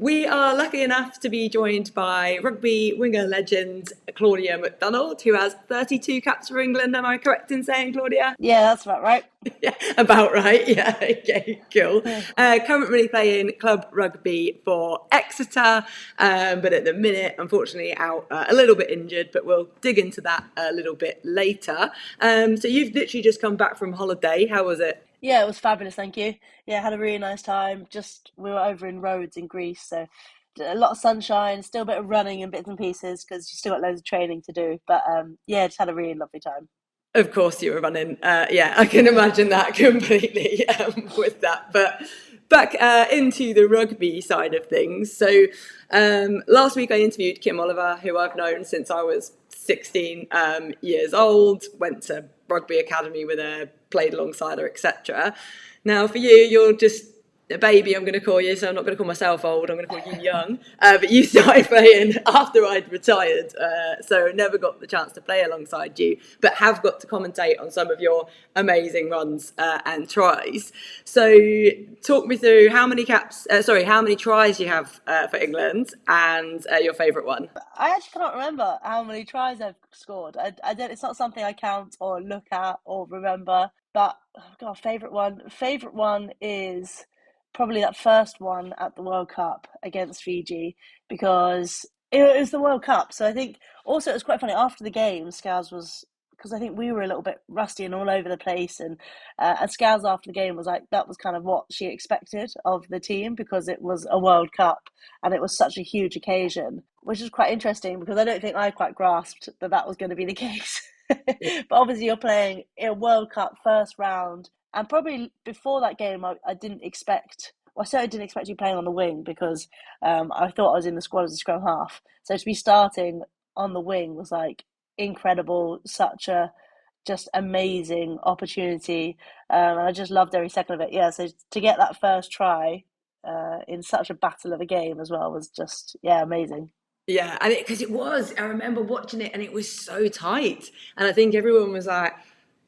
We are lucky enough to be joined by rugby winger legend Claudia MacDonald, who has 32 caps for England. Am I correct in saying, Claudia? Yeah, that's about right. Yeah, about right. Yeah, okay, cool. Currently playing club rugby for Exeter, but at the minute, unfortunately, out a little bit injured, but we'll dig into that a little bit later. So you've literally just come back from holiday. How was it? Yeah, it was fabulous, thank you. Yeah, had a really nice time. Just we were over in Rhodes in Greece, so a lot of sunshine, still a bit of running and bits and pieces because you still got loads of training to do. But yeah, just had a really lovely time. Of course, you were running. Yeah, I can imagine that completely with that. But back into the rugby side of things. So last week I interviewed Kim Oliver, who I've known since I was 16 years old, went to rugby academy with her, played alongside her, etc. Now, for you, you're just a baby, I'm going to call you, so I'm not going to call myself old, I'm going to call you young. But you started playing after I'd retired, so never got the chance to play alongside you, but have got to commentate on some of your amazing runs and tries. So talk me through how many how many tries you have for England and your favourite one. I actually cannot remember how many tries I've scored. I don't. It's not something I count or look at or remember. But oh God, favorite one. Favorite one is probably that first one at the World Cup against Fiji because it was the World Cup. So I think also it was quite funny after the game. Scars was because I think we were a little bit rusty and all over the place, and Scars after the game was like that was kind of what she expected of the team because it was a World Cup and it was such a huge occasion, which is quite interesting because I don't think I quite grasped that that was going to be the case. But obviously, you're playing a World Cup first round, and probably before that game, I didn't expect. Well, I certainly didn't expect you playing on the wing because I thought I was in the squad as a scrum half. So to be starting on the wing was like incredible, such a just amazing opportunity. And I just loved every second of it. Yeah, so to get that first try in such a battle of a game as well was just, yeah, amazing. Yeah, and because I remember watching it and it was so tight. And I think everyone was like,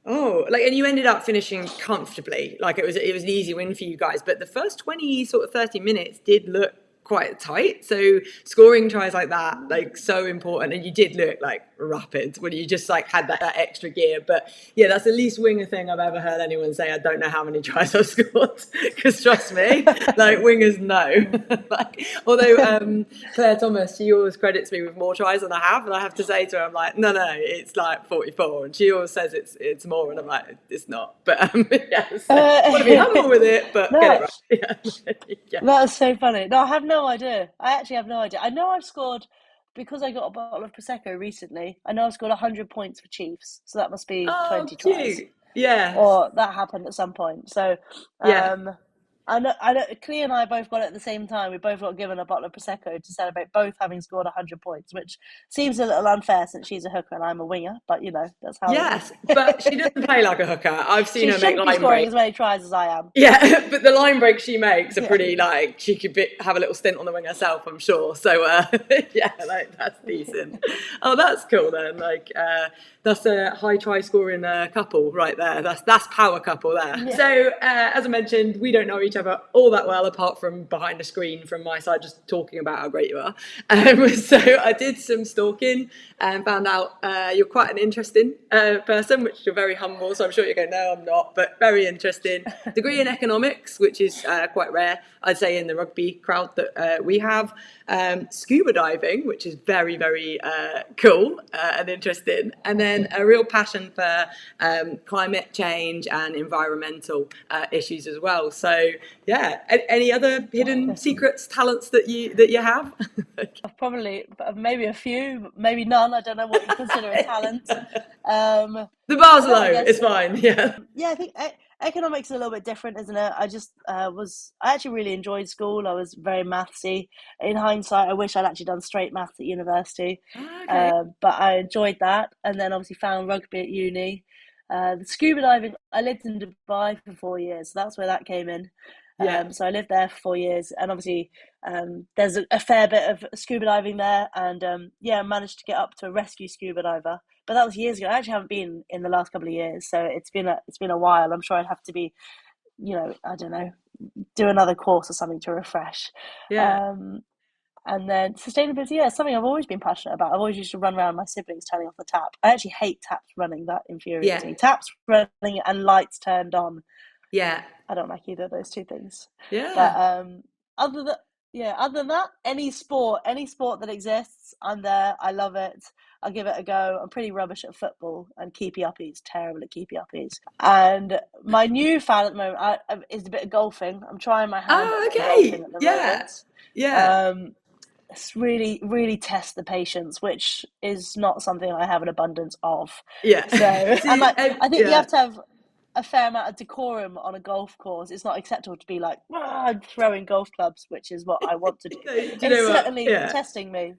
oh, like, and you ended up finishing comfortably. Like it was an easy win for you guys. But the first 20, sort of 30 minutes did look quite tight. So scoring tries like that, like so important. And you did look like rapid when you just like had that extra gear. But yeah, that's the least winger thing I've ever heard anyone say. I don't know how many tries I've scored because trust me, like wingers know. Like, although Claire Thomas, she always credits me with more tries than I have, and I have to say to her, I'm like, no, it's like 44, and she always says it's more, and I'm like, it's not. But yes, I want to be humble with it, but get it No, right. Yeah. Yeah. that was so funny. No, I have no idea. I actually have no idea. I know I've scored because I got a bottle of prosecco recently. I know I've scored 100 points for Chiefs, so that must be Oh, 20 tries, cute. Yes. or that happened at some point. So, Yeah. um, I know. Clea and I both got it at the same time. We both got given a bottle of prosecco to celebrate both having scored 100 points, which seems a little unfair since she's a hooker and I'm a winger. But you know, that's how it Yes, is. but she doesn't play like a hooker. I've seen She her make shouldn't be line scoring break. as many tries as I am. Yeah, but the line breaks she makes are Yeah. pretty like she could have a little stint on the wing herself, I'm sure. So yeah, like that's decent. Oh, that's cool then. Like that's a high try scoring couple right there. That's power couple there. Yeah. So as I mentioned, we don't know each other all that well apart from behind the screen from my side, just talking about how great you are. So I did some stalking and found out you're quite an interesting person, which you're very humble. So I'm sure you're going, no, I'm not, but very interesting. Degree in economics, which is quite rare, I'd say, in the rugby crowd that we have. Scuba diving, which is very, very cool and interesting. And then a real passion for climate change and environmental issues as well. So yeah, any other hidden secrets, talents that you have? I've probably maybe a few, maybe none. I don't know what you consider a talent. The bar's No, low. I It's guess fine. Yeah. yeah. I think economics is a little bit different, isn't it? I just I actually really enjoyed school. I was very mathsy. In hindsight, I wish I'd actually done straight maths at university, Okay. but I enjoyed that. And then obviously found rugby at uni. The scuba diving. I lived in Dubai for 4 years, so that's where that came in. Yeah. So I lived there for 4 years, and obviously there's a fair bit of scuba diving there, and yeah, I managed to get up to a rescue scuba diver. But that was years ago. I actually haven't been in the last couple of years, so it's been a while. I'm sure I'd have to be, I don't know, do another course or something to refresh. Yeah. Um, and then sustainability, yeah, something I've always been passionate about. I've always used to run around my siblings turning off the tap. I actually hate taps running. That infuriates Yeah. me. Taps running and lights turned on. Yeah. I don't like either of those two things. But Yeah. other than other than that, any sport that exists, I'm there. I love it. I'll give it a go. I'm pretty rubbish at football and keepy uppies, terrible at keepy uppies. And my new fan at the moment is a bit of golfing. I'm trying my hand Oh, at golfing okay. at the Yeah. moment. Yeah. Um, it's really, really test the patience, which is not something I have an abundance of. Yeah. So, and See, like, I think you yeah. have to have a fair amount of decorum on a golf course. It's not acceptable to be like, I'm throwing golf clubs, which is what I want to do. So, do you It's know what? certainly Yeah. testing me.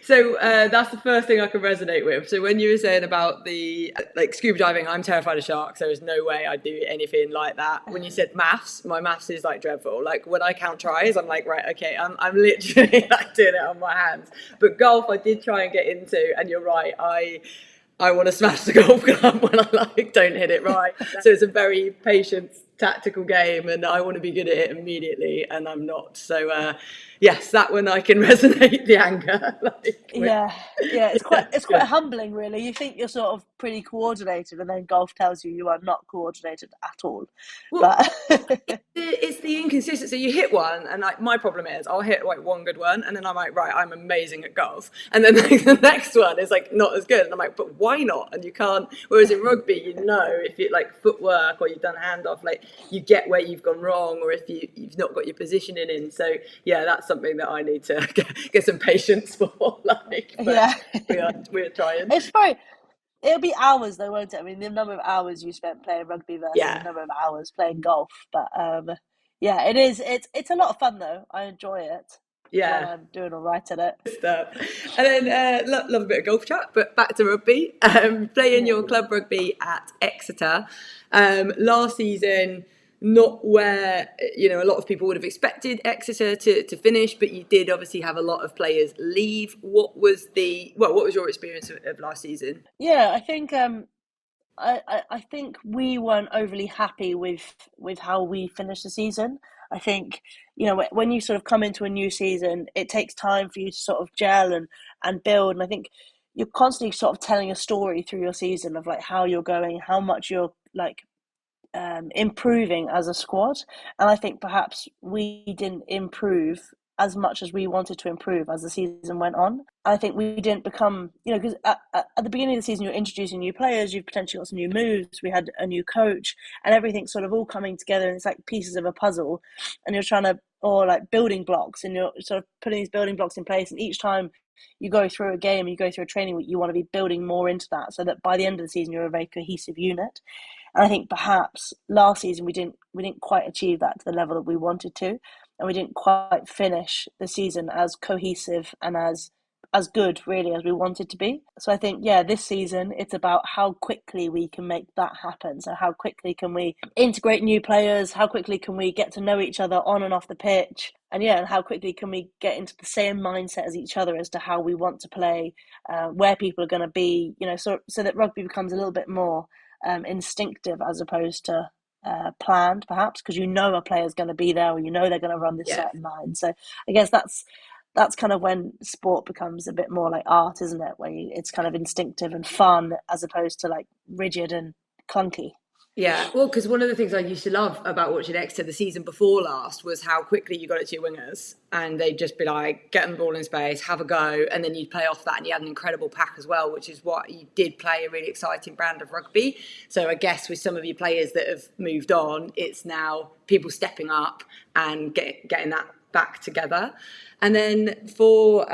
So that's the first thing I can resonate with. So when you were saying about the like scuba diving, I'm terrified of sharks. There is no way I'd do anything like that. When you said maths, my maths is like dreadful. Like when I count tries, I'm like, right, okay, I'm literally like doing it on my hands. But golf, I did try and get into, and you're right, I want to smash the golf club when I like don't hit it right. So it's a very patient, tactical game, and I want to be good at it immediately, and I'm not. So yes, that one I can resonate the anger. Yeah, Yeah, it's quite yeah. humbling, really. You think you're sort of pretty coordinated, and then golf tells you you are not coordinated at all. Well, But it's the inconsistency. You hit one, and like my problem is, I'll hit like one good one, and then I'm like, right, I'm amazing at golf, and then like, the next one is like not as good, and I'm like, but why not? And you can't. Whereas in rugby, you know, if you like footwork or you've done handoff, like you get where you've gone wrong, or if you've not got your positioning in. So yeah, that's something that I need to get some patience for. Like, but yeah, we're trying. it's probably it'll be hours though, won't it? I mean, the number of hours you spent playing rugby versus the Yeah, number of hours playing golf. But yeah, it is. It's a lot of fun though. I enjoy it when yeah. I'm doing all right at it. Stuff. And then love a bit of golf chat, but back to rugby. Playing Yeah. your club rugby at Exeter last season, not where a lot of people would have expected Exeter to finish, but you did obviously have a lot of players leave. What was your experience of last season? Yeah, I think I think we weren't overly happy with how we finished the season. I think when you sort of come into a new season, it takes time for you to sort of gel and build. And I think you're constantly sort of telling a story through your season of like how you're going, how much you're like improving as a squad. And I think perhaps we didn't improve as much as we wanted to improve as the season went on. I think we didn't become, because at the beginning of the season, you're introducing new players, you've potentially got some new moves, we had a new coach, and everything's sort of all coming together, and it's like pieces of a puzzle, and you're trying to, or like building blocks, and you're sort of putting these building blocks in place, and each time you go through a game, you go through a training week, you want to be building more into that so that by the end of the season, you're a very cohesive unit. And I think perhaps last season we didn't quite achieve that to the level that we wanted to, and we didn't quite finish the season as cohesive and as good really as we wanted to be. So I think this season it's about how quickly we can make that happen. So how quickly can we integrate new players? How quickly can we get to know each other on and off the pitch? And and how quickly can we get into the same mindset as each other as to how we want to play, where people are going to be, so that rugby becomes a little bit more instinctive as opposed to planned, perhaps, because a player's going to be there, or they're going to run this Yeah. certain line. So I guess that's kind of when sport becomes a bit more like art, isn't it? Where it's kind of instinctive and fun as opposed to like rigid and clunky. Yeah, well, because one of the things I used to love about watching Exeter the season before last was how quickly you got it to your wingers, and they'd just be like, get them the ball in space, have a go, and then you'd play off that, and you had an incredible pack as well, which is what you did play a really exciting brand of rugby. So I guess with some of your players that have moved on, it's now people stepping up and getting that back together. And then for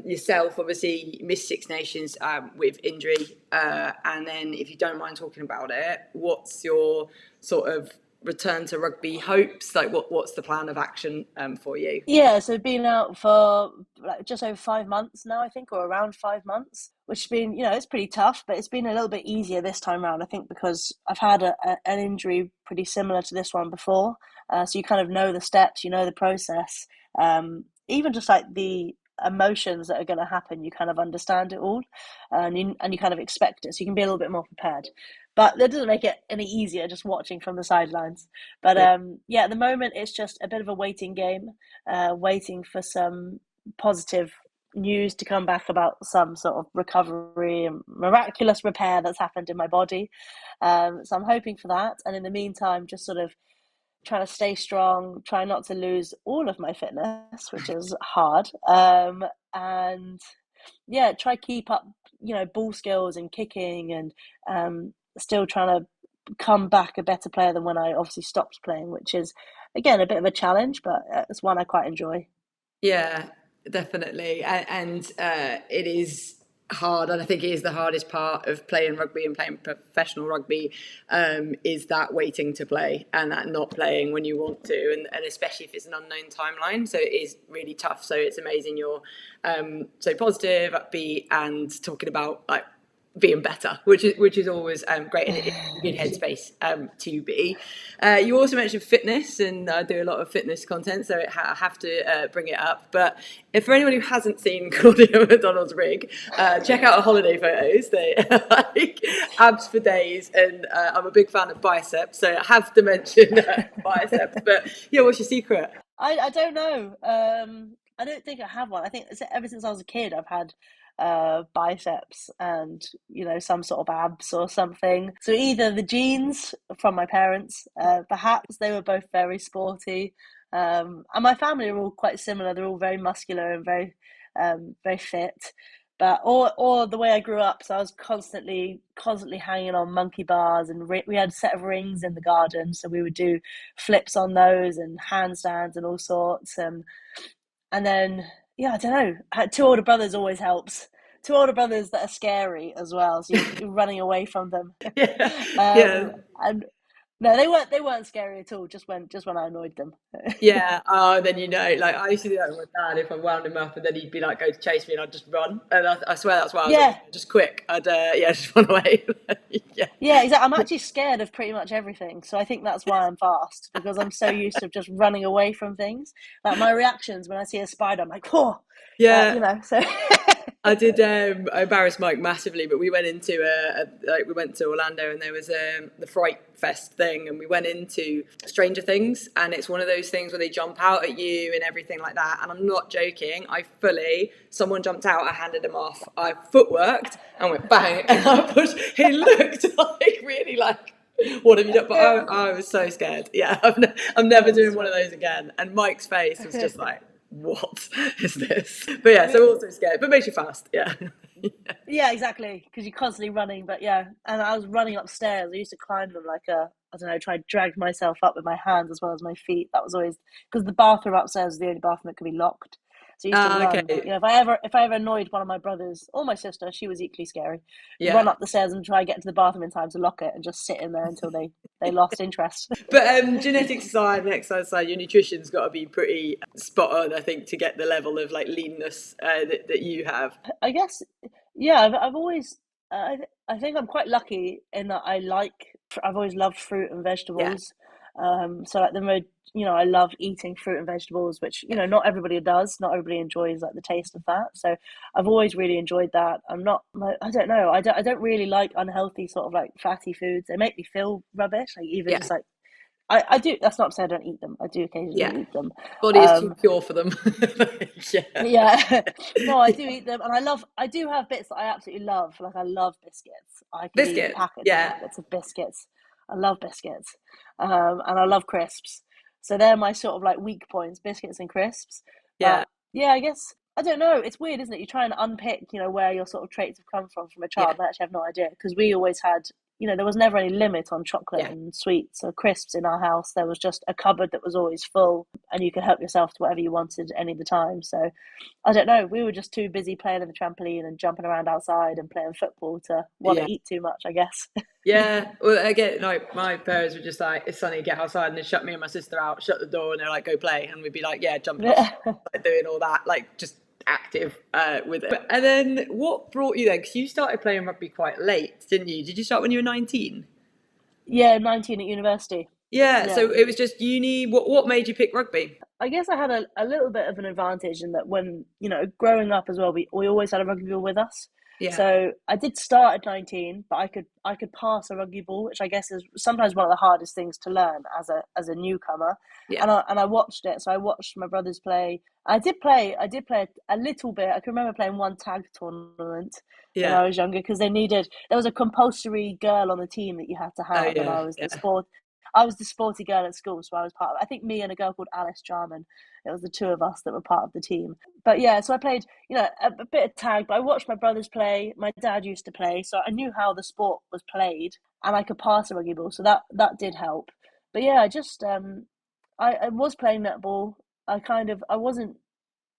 yourself, obviously you missed Six Nations with injury, and then if you don't mind talking about it, what's your sort of return to rugby hopes? Like what's the plan of action for you? Yeah, so been out for like just over 5 months now, I think, or around 5 months, which has been, it's pretty tough, but it's been a little bit easier this time around, I think, because I've had an injury pretty similar to this one before. So you kind of know the steps, you know the process. Even just like the emotions that are going to happen, you kind of understand it all, and you kind of expect it, so you can be a little bit more prepared. But that doesn't make it any easier just watching from the sidelines. But yeah, at the moment it's just a bit of a waiting game, waiting for some positive news to come back about some sort of recovery and miraculous repair that's happened in my body. So I'm hoping for that, and in the meantime, just sort of trying to stay strong, try not to lose all of my fitness, which is hard. And yeah, try keep up, ball skills and kicking, and still trying to come back a better player than when I obviously stopped playing, which is again a bit of a challenge, but it's one I quite enjoy. Yeah, definitely. And it is hard, and I think it is the hardest part of playing rugby and playing professional rugby, is that waiting to play and that not playing when you want to, and especially if it's an unknown timeline. So it is really tough. So it's amazing you're so positive, upbeat, and talking about like being better, which is always great, and it is a good headspace to be. You also mentioned fitness, and I do a lot of fitness content, so I have to bring it up. But if for anyone who hasn't seen Claudia MacDonald's rig, check out her holiday photos. They are like abs for days, and I'm a big fan of biceps, so I have to mention biceps. But yeah, what's your secret? I don't know. I don't think I have one. I think ever since I was a kid, I've had biceps and some sort of abs or something. So either the genes from my parents, perhaps they were both very sporty, and my family are all quite similar. They're all very muscular and very fit. But or the way I grew up, so I was constantly hanging on monkey bars, and we had a set of rings in the garden, so we would do flips on those and handstands and all sorts. And then, yeah, I don't know. Two older brothers always helps. Two older brothers that are scary as well, so you're running away from them. Yeah, yeah. And no, they weren't scary at all. Just when I annoyed them. Yeah, oh, then like I used to do that with my dad. If I wound him up, and then he'd be like, "Go to chase me," and I'd just run. And I swear that's why I was always Yeah, just quick. I'd yeah, just run away. Yeah, yeah, exactly. I'm actually scared of pretty much everything, so I think that's why I'm fast, because I'm so used to just running away from things. Like my reactions when I see a spider, I'm like, "Oh," yeah. So. I did. I embarrassed Mike massively, but we went into like we went to Orlando, and there was the Fright Fest thing, and we went into Stranger Things, and it's one of those things where they jump out at you and everything like that. And I'm not joking. Someone jumped out, I handed him off, I footworked and went bang, and I pushed. He looked like really like, what have you done? But I was so scared. Yeah, I'm never doing one of those again. And Mike's face was just like, what is this? But yeah, so also scared, but makes you fast. Yeah. Yeah, exactly. Because you're constantly running. But yeah, and I was running upstairs. I used to climb them like I don't know, try to drag myself up with my hands as well as my feet. That was always because the bathroom upstairs is the only bathroom that could be locked. So I used to run. Okay. If I ever annoyed one of my brothers or my sister, she was equally scary. Run Yeah. up the stairs and try to get to the bathroom in time to lock it, and just sit in there until they lost interest. But genetics aside and exercise aside, your nutrition's got to be pretty spot on, I think, to get the level of like leanness that you have. I guess, yeah, I've always, I think I'm quite lucky in that I've always loved fruit and Yeah. vegetables. So like I love eating fruit and vegetables, which, not everybody does. Not everybody enjoys like the taste of that. So I've always really enjoyed that. I don't know. I don't really like unhealthy sort of like fatty foods. They make me feel rubbish. Like even Yeah. just like, I do, that's not to say I don't eat them. I do occasionally Yeah. eat them. Body is too Um, pure for them. Yeah. yeah, no, I do eat them, and I do have bits that I absolutely love. Like I love biscuits. I could eat Biscuits. packets and Yeah. packets of biscuits. I love biscuits, and I love crisps. So they're my sort of like weak points: biscuits and crisps. Yeah. But yeah, I guess I don't know. It's weird, isn't it? You try and unpick, where your sort of traits have come from a Yeah. child. And I actually have no idea because we always had, there was never any limit on chocolate Yeah. and sweets or crisps in our house. There was just a cupboard that was always full, and you could help yourself to whatever you wanted any of the time. So I don't know. We were just too busy playing in the trampoline and jumping around outside and playing football to want Yeah. to eat too much, I guess. Yeah, well, again, like my parents were just like, "It's sunny, get outside," and they shut me and my sister out, shut the door, and they're like, "Go play," and we'd be like, "Yeah, jumping off, Yeah. like doing all that, like just active with it." And then, what brought you then? Because you started playing rugby quite late, didn't you? Did you start when you were 19? Yeah, 19 at university. Yeah, Yeah. so it was just uni. What made you pick rugby? I guess I had a little bit of an advantage in that when, growing up as well, we always had a rugby ball with us. Yeah. So I did start at 19, but I could pass a rugby ball, which I guess is sometimes one of the hardest things to learn as a newcomer. Yeah. And I watched it. So I watched my brothers play. I did play a little bit. I can remember playing one tag tournament when Yeah. I was younger because there was a compulsory girl on the team that you had to Oh have, and yeah. Yeah. I was the sporty girl at school, so I was part of. I think me and a girl called Alice Jarman. It was the two of us that were part of the team. But yeah, so I played, a bit of tag. But I watched my brothers play. My dad used to play, so I knew how the sport was played, and I could pass a rugby ball, so that did help. But yeah, I just I was playing netball. I wasn't.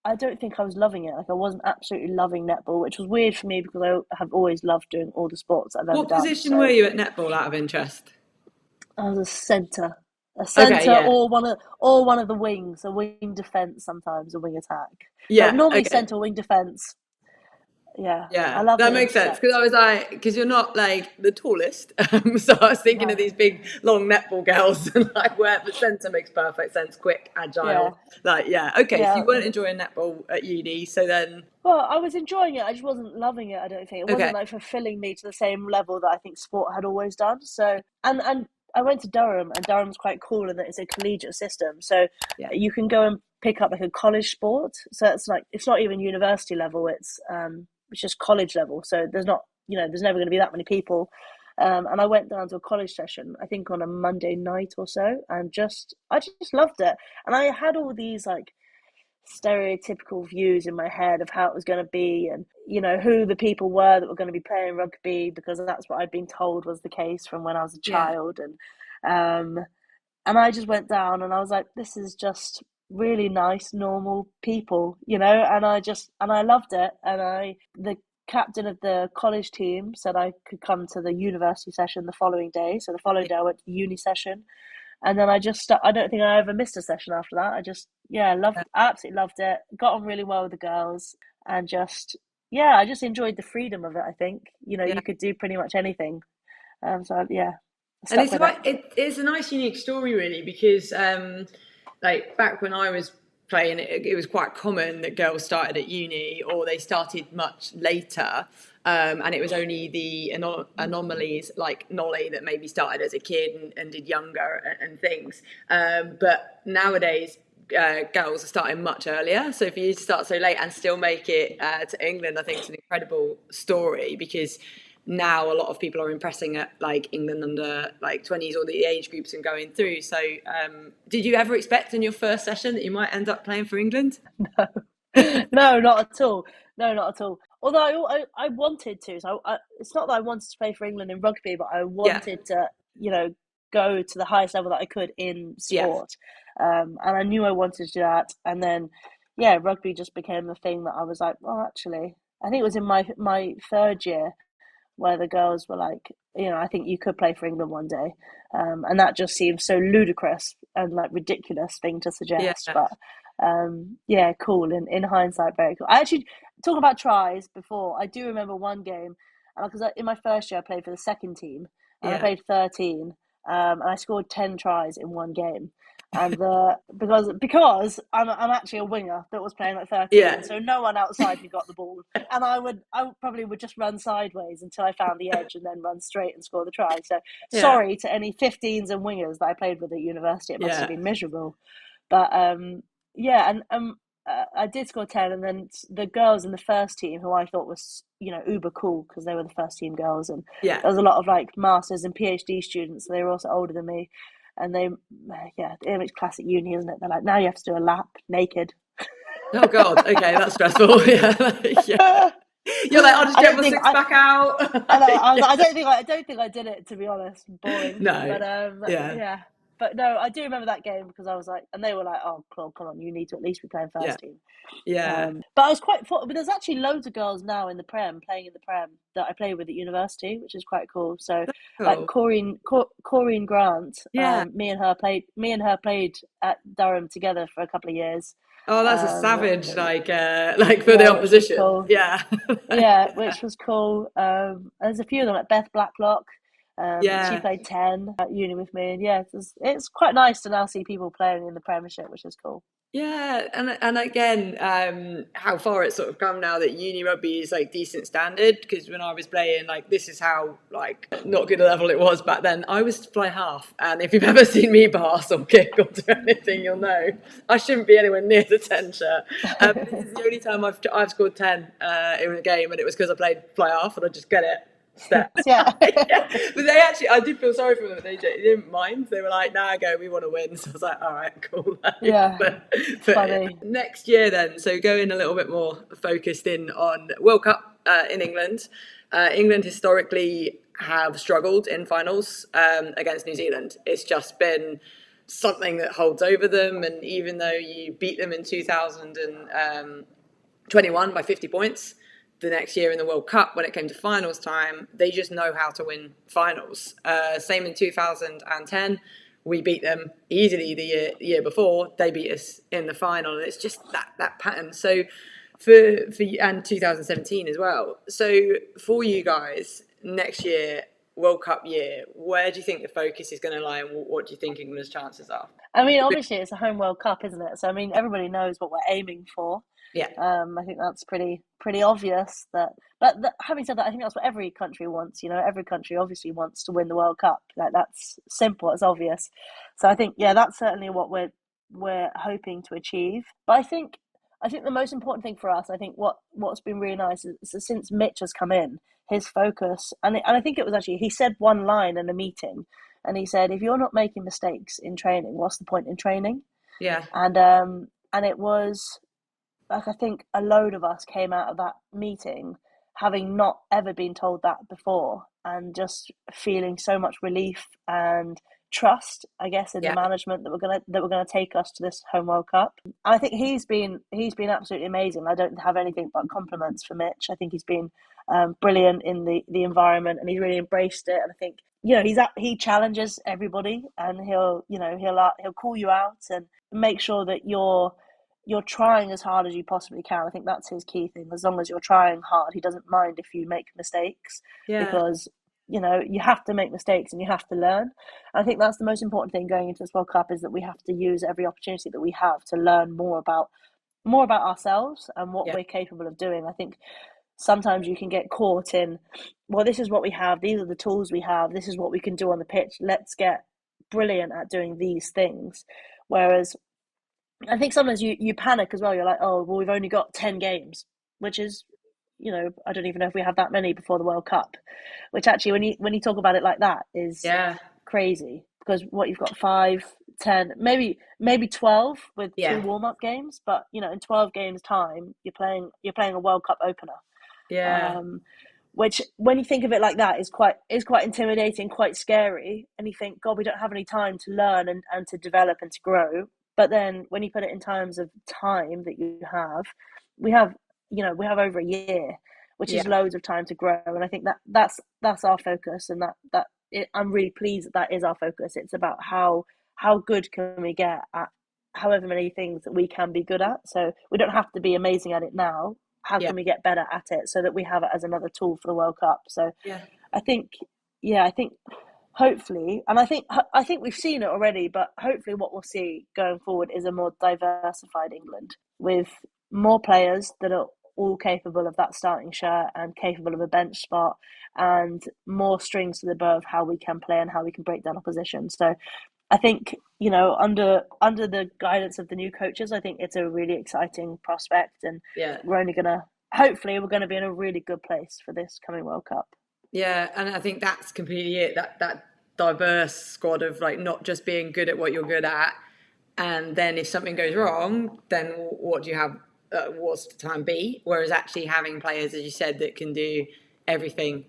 I don't think I was loving it. Like I wasn't absolutely loving netball, which was weird for me because I have always loved doing all the sports I've ever What done. position were So you at netball out of interest? I was a Okay, centre, yeah. or one of the wings, a wing defence sometimes, a wing attack, but Yeah, normally okay. centre wing defence. Yeah, I Yeah, love that the makes sense because I intercept. was like, because you're not like the tallest, so I was thinking of No, these big, long netball girls, and like where the centre makes perfect sense, quick, yeah, agile. Like, yeah, okay. So yeah. you weren't enjoying netball at uni, so then, Well, I was enjoying it. I just wasn't loving it. I don't think it wasn't okay, like fulfilling me to the same level that I think sport had always done. So, and I went to Durham, and Durham's quite cool in that it's a collegiate system. So yeah, you can go and pick up like a college sport. So it's not even university level. It's just college level. So there's never going to be that many people. And I went down to a college session, I think on a Monday night or so, and I just loved it. And I had all these like stereotypical views in my head of how it was going to be, and who the people were that were going to be playing rugby, because that's what I'd been told was the case from when I was a yeah, child. And I just went down and I was like, this is just really nice normal people, and I loved it. And I the captain of the college team said I could come to the university session the following day, so the following yeah, day I went to the uni session. And then I don't think I ever missed a session after that. Yeah, absolutely loved it. Got on really well with the girls, and yeah, I just enjoyed the freedom of it. I think, yeah. you could do pretty much anything. So yeah, I And stuck it's with it. like it's a nice, unique story, really, because like back when I was playing, it was quite common that girls started at uni or they started much later, and it was only the anomalies like Nolly that maybe started as a kid and did younger and things. But nowadays, girls are starting much earlier. So for you to start so late and still make it to England, I think it's an incredible story because now a lot of people are impressing at like England under like 20s or the age groups and going through. So did you ever expect in your first session that you might end up playing for England? No, not at all. No, not at all. Although I wanted to. So it's not that I wanted to play for England in rugby, but I Yeah, wanted to, go to the highest level that I could in yeah, sport. And I knew I wanted to do that. And then, yeah, rugby just became the thing that I was like, well, actually, I think it was in my third year where the girls were like, I think you could play for England one day. And that just seems so ludicrous and like ridiculous thing to yeah, suggest. But yeah, cool. In hindsight, very cool. I actually, talk about tries before, I do remember one game, because in my first year I played for the second team, and I yeah, played 13, and I scored 10 tries in one game. And because I'm actually a winger that was playing at 13, yeah, so no one outside me got the ball, and I probably would just run sideways until I found the edge and then run straight and score the try. So yeah, sorry to any 15s and wingers that I played with at university. It must have yeah, been miserable. But yeah, and I did score 10, and then the girls in the first team, who I thought was uber cool because they were the first team girls, and yeah. there was a lot of like masters and PhD students, so they were also older than me, and yeah, it's classic uni, isn't it? They're like, now you have to do a lap naked. Oh God, okay, that's stressful. Yeah, like, yeah. You're like, I'll just I get don't my think six pack out. I know. I was Yeah. like, I don't think I did it, to be honest. Boring, No, but yeah, yeah. But no, I do remember that game because I was like, and they were like, "Oh, come on, you need to at least be playing yeah, first team." yeah. But I was but there's actually loads of girls now in the Prem playing in the Prem that I play with at university, which is quite cool. So, like Cool. Corrine Grant, Yeah. me and her played at Durham together for a couple of years. Oh, that's a Um, savage, like for the yeah, which was opposition. cool. Yeah. Yeah, which was cool. There's a few of them, like Beth Blacklock. She Yeah. played 10 at uni with me, and yeah, it's quite nice to now see people playing in the Premiership, which is cool. Yeah, and again, how far it's sort of come now that uni rugby is like decent standard. Because when I was playing, like this is how like not good a level it was back then. I was to fly half, and if you've ever seen me pass or kick or do anything, you'll know I shouldn't be anywhere near the 10 shirt. This is the only time I've scored 10 in a game, and it was because I played fly half, and I just get it. Step. Yeah. Yeah. But they actually, I did feel sorry for them. They didn't mind. They were like, "Nah, go. We want to win." So I was like, "All right, cool." Yeah, But funny. next year, then, so going a little bit more focused in on World Cup in England. England historically have struggled in finals against New Zealand. It's just been something that holds over them. And even though you beat them in 2021 by 50 points, the next year in the World Cup, when it came to finals time, they just know how to win finals. Same in 2010, we beat them easily the year before. They beat us in the final, and it's just that pattern. So for and 2017 as well. So for you guys next year, World Cup year, where do you think the focus is going to lie, and what do you think England's chances are? I mean, obviously it's a home World Cup, isn't it? So I mean, everybody knows what we're aiming for. Yeah, I think that's pretty obvious that. But having said that, I think that's what every country wants. You know, every country obviously wants to win the World Cup. Like that's simple, it's obvious. So I think yeah, that's certainly what we're hoping to achieve. But I think the most important thing for us, I think what's been really nice is since Mitch has come in, his focus, and I think it was actually he said one line in a meeting, and he said, if you're not making mistakes in training, what's the point in training? yeah, And it was like I think a load of us came out of that meeting having not ever been told that before, and just feeling so much relief and trust, I guess, in the yeah, management that we're gonna take us to this home World Cup. And I think he's been absolutely amazing. I don't have anything but compliments for Mitch. I think he's been brilliant in the environment, and he's really embraced it. And I think he challenges everybody, and he'll call you out and make sure that you're trying as hard as you possibly can. I think that's his key thing. As long as you're trying hard, he doesn't mind if you make mistakes, yeah, because you have to make mistakes and you have to learn. And I think that's the most important thing going into this World Cup, is that we have to use every opportunity that we have to learn more about ourselves and what yeah, we're capable of doing. I think sometimes you can get caught in, well, this is what we have, these are the tools we have, this is what we can do on the pitch. Let's get brilliant at doing these things. Whereas I think sometimes you panic as well. You're like, oh, well, we've only got 10 games, which is, I don't even know if we have that many before the World Cup, which actually, when you talk about it like that, is yeah, crazy, because what you've got 5, 10, maybe 12 with yeah, 2 warm up games, but in 12 games time, you're playing a World Cup opener, yeah, um, which when you think of it like that is quite intimidating, quite scary, and you think, God, we don't have any time to learn and to develop and to grow. But then when you put it in terms of time that you have, we have we have over a year, which is yeah, loads of time to grow. And I think that's our focus, and I'm really pleased that is our focus. It's about how good can we get at however many things that we can be good at. So we don't have to be amazing at it now. How yeah, can we get better at it so that we have it as another tool for the World Cup? So yeah. I think, yeah, I think hopefully, and I think we've seen it already, but hopefully what we'll see going forward is a more diversified England with more players that are all capable of that starting shirt and capable of a bench spot, and more strings to the bow of how we can play and how we can break down opposition. So I think under the guidance of the new coaches, I think it's a really exciting prospect, and Yeah, we're gonna be in a really good place for this coming World Cup. yeah, and I think that's completely it. That diverse squad of like not just being good at what you're good at, and then if something goes wrong, then what do you have? What's the time B? Whereas actually having players, as you said, that can do everything,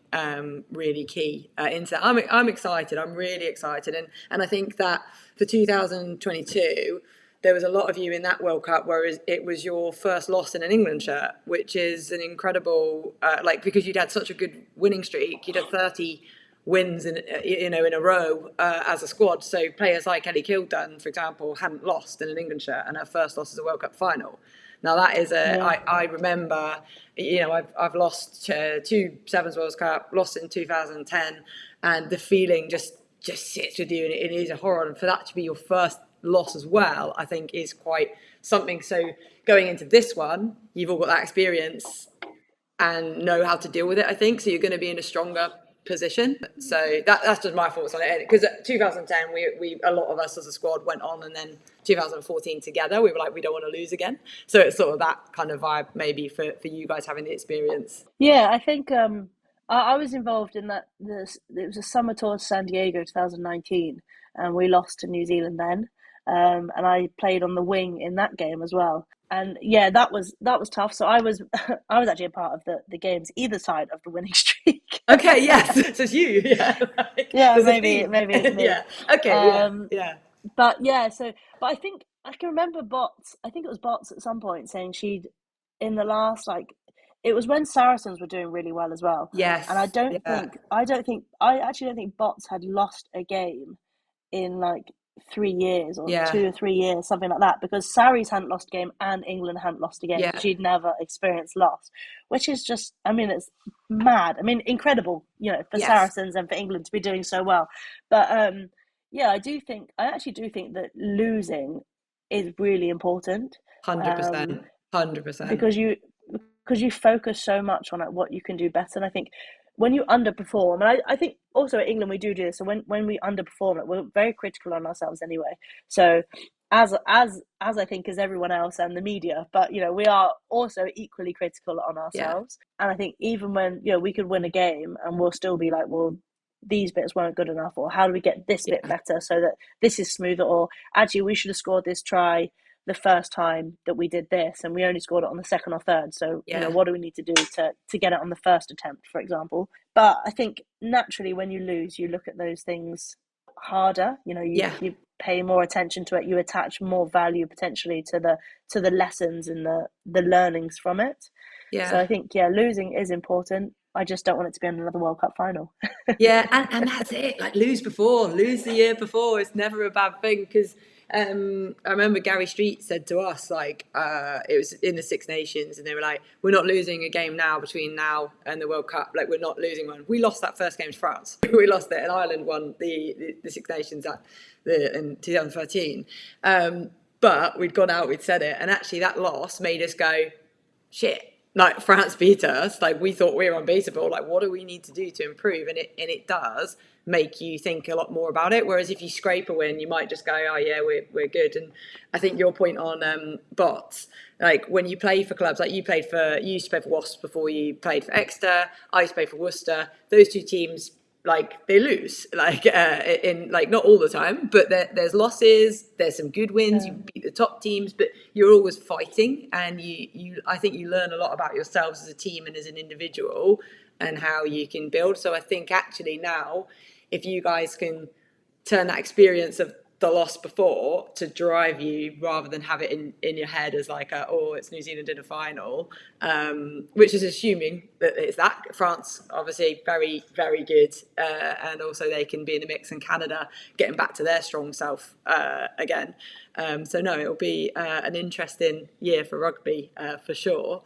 really key into that. I'm excited. I'm really excited, and I think that for 2022 there was a lot of you in that World Cup where it was your first loss in an England shirt, which is an incredible, because you'd had such a good winning streak. You'd had 30 wins in a row as a squad. So players like Ellie Kildan, for example, hadn't lost in an England shirt, and her first loss is a World Cup final. Now that is Yeah. I remember, I've lost 2 Sevens World Cup, lost in 2010, and the feeling just sits with you, and it is a horror. And for that to be your first loss as well, I think is quite something. So going into this one, you've all got that experience and know how to deal with it, I think. So you're going to be in a stronger position. So that's just my thoughts on it. Because 2010, we a lot of us as a squad went on, and then 2014 together, we were like, we don't want to lose again. So it's sort of that kind of vibe maybe for you guys having the experience. Yeah, I think I was involved in that. It was a summer tour to San Diego 2019, and we lost to New Zealand then. And I played on the wing in that game as well. And yeah, that was tough. So I was I was actually a part of the games either side of the winning streak. Okay, yes. So it's you, yeah. Like, Yeah, there's a maybe theme. maybe it's me. Yeah. Okay, yeah, Um, yeah. but yeah, but I think I can remember Bots. I think it was Bots at some point saying she'd in the last like it was when Saracens were doing really well as well. And Yes, yeah, I actually don't think Bots had lost a game in like 3 years or yeah, 2 or 3 years, something like that, because Saris hadn't lost a game and England hadn't lost a game. yeah, She'd never experienced loss, which is just, I mean, it's mad. I mean, incredible, for yes, Saracens and for England to be doing so well. But yeah, I actually do think that losing is really important, 100%, um, 100%. because you focus so much on like what you can do better. And I think when you underperform, and I think also at England we do this. So when we underperform, like, we're very critical on ourselves anyway. So as I think as everyone else and the media, but we are also equally critical on Yeah, ourselves. And I think even when we could win a game and we'll still be like, well, these bits weren't good enough, or how do we get this bit yeah, better so that this is smoother, or actually we should have scored this try the first time that we did this and we only scored it on the second or third, so yeah, what do we need to do to get it on the first attempt, for example. But I think naturally when you lose, you look at those things harder. yeah, You pay more attention to it, you attach more value potentially to the lessons and the learnings from it. So yeah. I think, yeah, losing is important. I just don't want it to be another World Cup final. Yeah, and that's it. Like lose the year before. It's never a bad thing because I remember Gary Street said to us like it was in the Six Nations, and they were like, "We're not losing a game now between now and the World Cup. Like we're not losing one. We lost that first game to France. We lost it, and Ireland won the Six Nations in 2013. But we'd gone out, we'd said it, and actually that loss made us go, shit, like France beat us, like we thought we were unbeatable, like what do we need to do to improve? And it does make you think a lot more about it, whereas if you scrape a win you might just go, oh yeah, we're good. And I think your point on bots, like when you play for clubs, like you used to play for Wasps before you played for Exeter, I used to play for Worcester, those two teams, like they lose, like in like not all the time, but there's losses, there's some good wins, you um, beat the top teams, but you're always fighting, and you I think you learn a lot about yourselves as a team and as an individual and how you can build. So I think actually now, if you guys can turn that experience of the loss before to drive you rather than have it in your head as like it's New Zealand in a final, which is assuming that it's that. France obviously very, very good, and also they can be in the mix, and Canada getting back to their strong self again. So no, it'll be an interesting year for rugby for sure.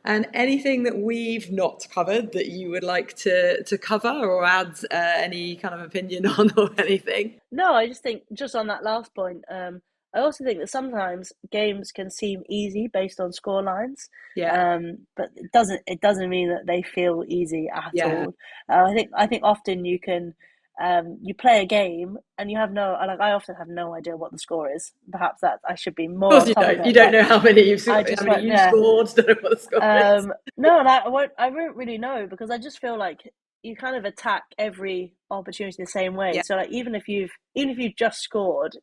And anything that we've not covered that you would like to cover or add any kind of opinion on or anything? No, I just think just on that last point, I also think that sometimes games can seem easy based on score lines, Yeah, but it doesn't mean that they feel easy at yeah. all. I think often you play a game and you have no like I often have no idea what the score is. Perhaps that I should be Of more course on you top of don't. You it, don't but know I just how went many you've yeah. scored. Don't know what the score is. No, and I won't really know because I just feel like you kind of attack every opportunity the same way. Yeah, So like even if you've just scored,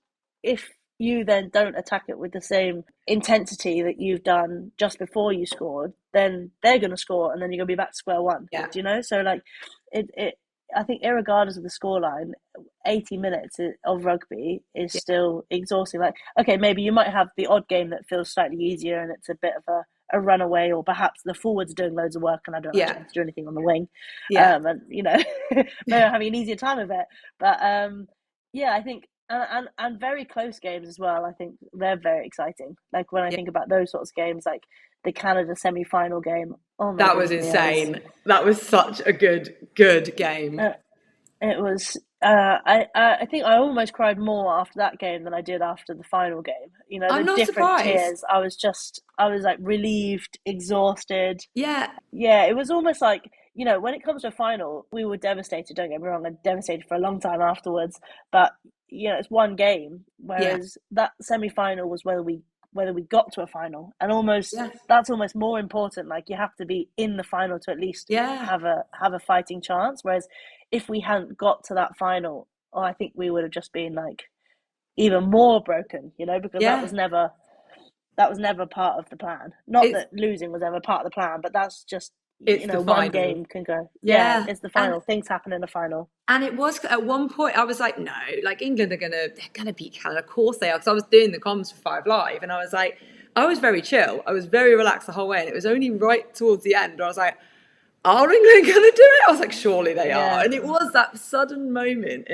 if you then don't attack it with the same intensity that you've done just before you scored, then they're going to score and then you're going to be back to square one. yeah, Do you know? So like it I think irregardless of the scoreline, 80 minutes of rugby is yeah, still exhausting. Like, okay, maybe you might have the odd game that feels slightly easier and it's a bit of a runaway, or perhaps the forwards doing loads of work and I don't yeah, actually have to do anything on the wing. yeah, And maybe I'm having an easier time of it. But yeah, I think and very close games as well. I think they're very exciting. Like when I yeah. think about those sorts of games, like the Canada semi-final game. Oh my That was goodness me, insane. That was such a good game. uh, it was I think I almost cried more after that game than I did after the final game. You know, I'm the not different surprised. tears. I was like relieved, exhausted. Yeah, Yeah, it was almost like, you know, when it comes to a final, we were devastated, don't get me wrong, and devastated for a long time afterwards. But, you know, it's one game, yeah, whereas that semi-final was whether we got to a final. And almost yeah, that's almost more important. Like you have to be in the final to at least yeah, have a fighting chance. Whereas if we hadn't got to that final, oh, I think we would have just been like even more broken, you know, because yeah. that was never part of the plan. Not It's that losing was ever part of the plan, but that's just, you it's the know, one final. game can go. Yeah, Yeah, it's the final. Things happen in the final. and it was at one point I was like, no, like England they're gonna beat Canada. Of course they are. Because I was doing the comms for Five Live, and I was like, I was very chill. I was very relaxed the whole way, and it was only right towards the end where I was like, are England going to do it? I was like, surely they are. Yeah. And it was that sudden moment.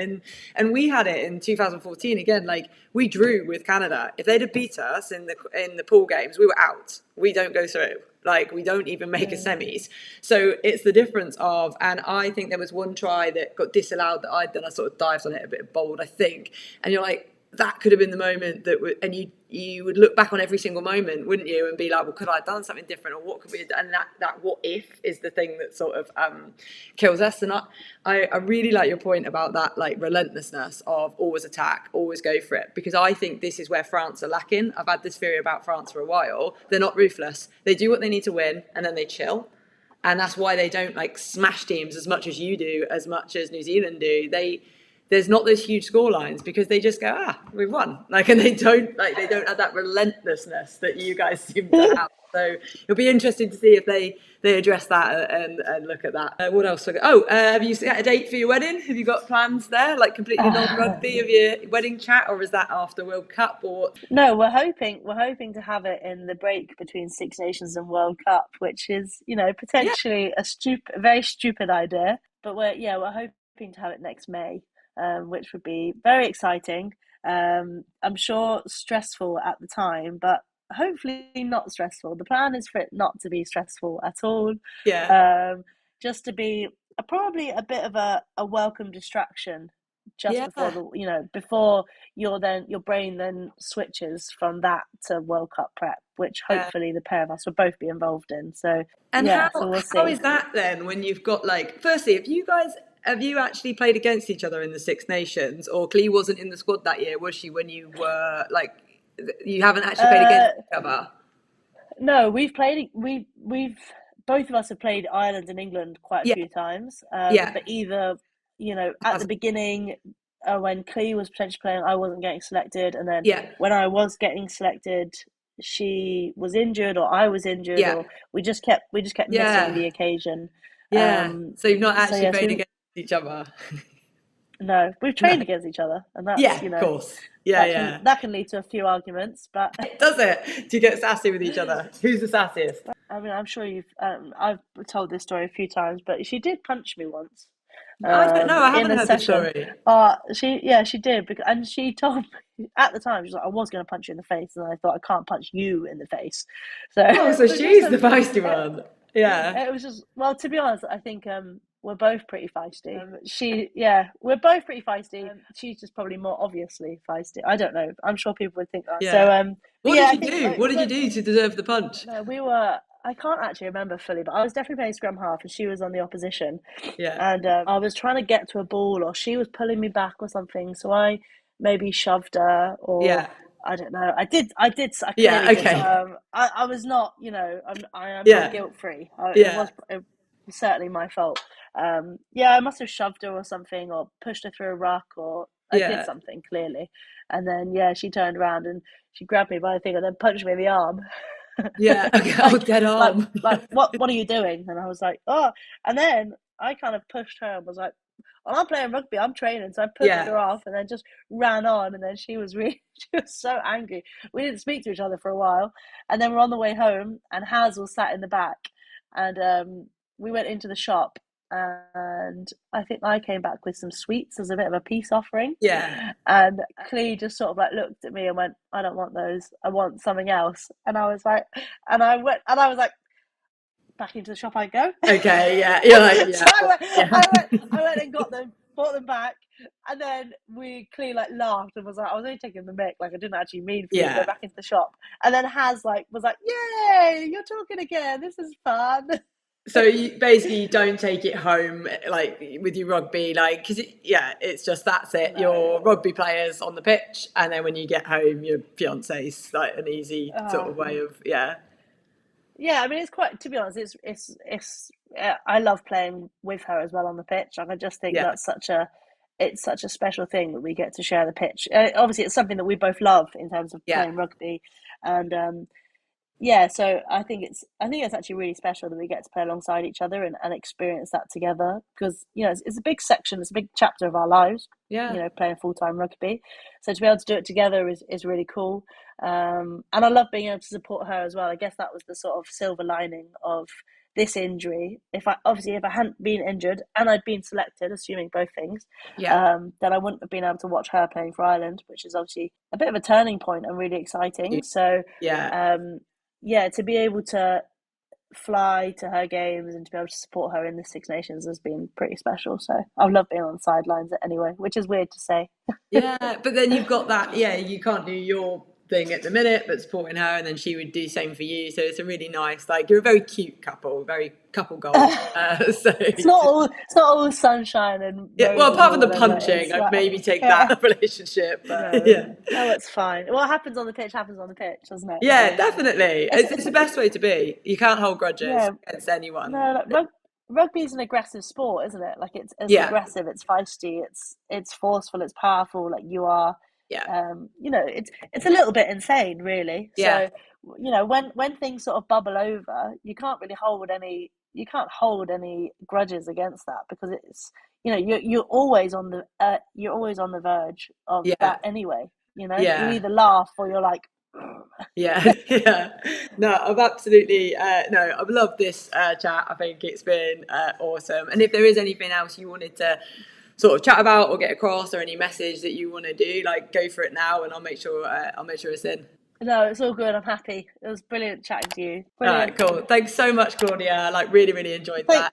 And we had it in 2014 again. Like we drew with Canada. If they'd have beat us in the pool games, we were out. We don't go through. Like we don't even make a Yeah. semis. So it's the difference of, and I think there was one try that got disallowed that I'd done. I sort of dived on it a bit bold, I think. And you're like, that could have been the moment that would, and you would look back on every single moment, wouldn't you, and be like, well, could I have done something different, or what could we have done? And that what if is the thing that sort of kills us. And I really like your point about that, like relentlessness of always attack, always go for it, because I think this is where France are lacking. I've had this theory about France for a while. They're not ruthless. They do what they need to win, and then they chill. And that's why they don't like smash teams as much as you do, as much as New Zealand do. There's not those huge score lines because they just go, we've won. Like, and they don't have that relentlessness that you guys seem to have. So it'll be interesting to see if they address that and look at that. What else? Have you set a date for your wedding? Have you got plans there? Like completely non-rugby of your wedding chat, or is that after World Cup? Or No, we're hoping to have it in the break between Six Nations and World Cup, which is, you know, yeah, potentially a very stupid idea. But we're hoping to have it next May, which would be very exciting. I'm sure stressful at the time, but hopefully not stressful. The plan is for it not to be stressful at all. yeah, Um, just to be probably a bit of a welcome distraction just before yeah. the, you know, before your brain then switches from that to World Cup prep, which Yeah. hopefully the pair of us will both be involved in. So And yeah, how so we'll how see. is that then when you've got like, firstly, have you actually played against each other in the Six Nations, or Clee wasn't in the squad that year, was she, when you were like, you haven't actually played against Uh, each other? no, we've both of us have played Ireland and England quite a Yeah, few times. yeah, But either, you know, at the beginning, when Clee was potentially playing, I wasn't getting selected, and then yeah, when I was getting selected, she was injured or I was injured, yeah, or we just kept missing yeah, the occasion. yeah. So you've not So actually yes, played we against each other? no, we've No. trained against each other, and that's, Yeah, you of know, course. Yeah, yeah. that can lead to a few arguments, but Does it? Do you get sassy with each other? Who's the sassiest? I mean, I'm sure I've told this story a few times, but she did punch me once, I don't know. I in haven't a heard this session. story. She did, because, and she told me at the time, she's like, I was going to punch you in the face, and I thought, I can't punch you in the face. So Oh, so it was just she's the feisty one. Yeah, it was just, well, to be honest, I think we're both pretty feisty. Yeah, we're both pretty feisty. She's just probably more obviously feisty. I don't know. I'm sure people would think that. So yeah. but What yeah, did I you think do? What did you when do to deserve the punch? no, we were. I can't actually remember fully, but I was definitely playing scrum half, and she was on the opposition, Yeah, and I was trying to get to a ball, or she was pulling me back, or something. So I maybe shoved her, or yeah, I don't know. I yeah. clearly did Okay. something. I was not, you know, I am not Yeah, guilt free. yeah, It was certainly my fault. Yeah, I must have shoved her or something, or pushed her through a rock, or I did yeah, something clearly. And then yeah, she turned around and she grabbed me by the thing and then punched me in the arm. yeah. Okay. Oh, like dead arm. what are you doing? And I was like, oh. And then I kind of pushed her and was like, well, I'm playing rugby, I'm training. So I pushed Yeah, her off and then just ran on. And then she was really she was so angry. We didn't speak to each other for a while, and then we're on the way home and Haz was sat in the back, and we went into the shop, and I think I came back with some sweets as a bit of a peace offering. yeah, And Clee just sort of like looked at me and went, I don't want those. I want something else. And I was like, and I was like, back into the shop I go. okay, yeah. You're like, So yeah, yeah, I went and got them. bought them back, and then we clearly like laughed and was like, I was only taking the mick, like I didn't actually mean for you to go back into the shop. And then Haz like was like, yay, you're talking again, this is fun. So you basically don't take it home like with your rugby, like because it's just that's it. No. Your rugby players on the pitch, and then when you get home, your fiance's like an easy sort of way of Yeah, I mean, it's quite. To be honest, it's. I love playing with her as well on the pitch. Like, I just think that's it's such a special thing that we get to share the pitch. Obviously, it's something that we both love in terms of playing rugby, and so I think it's actually really special that we get to play alongside each other and experience that together, because it's a big section, it's a big chapter of our lives. Playing full-time rugby, so to be able to do it together is really cool. And I love being able to support her as well. I guess that was the sort of silver lining of this injury. If I hadn't been injured and I'd been selected, assuming both things, then I wouldn't have been able to watch her playing for Ireland, which is obviously a bit of a turning point and really exciting. So to be able to fly to her games and to be able to support her in the Six Nations has been pretty special. So I've loved being on the sidelines anyway, which is weird to say. But then you've got that, you can't do your thing at the minute, but supporting her, and then she would do the same for you. So it's a really nice, like, you're a very cute couple, very couple goals. So it's not all sunshine and well, apart from the punching, I'd maybe take that relationship. But no, it's fine. What happens on the pitch happens on the pitch, doesn't it? Yeah, definitely. It's the best way to be. You can't hold grudges against anyone. No, rugby is an aggressive sport, isn't it? Like, it's aggressive, it's feisty, it's forceful, it's powerful. Like, you are. It's a little bit insane, really. So when things sort of bubble over, you can't hold any grudges against that, because it's you're always on the verge of that anyway. You either laugh or you're like No, I've absolutely I've loved this chat. I think it's been awesome. And if there is anything else you wanted to sort of chat about or get across, or any message that you want to do, like, go for it now, and I'll make sure it's in. No, it's all good. I'm happy. It was brilliant chatting to you. Brilliant. Cool. Thanks so much, Claudia. Like, really, really enjoyed that.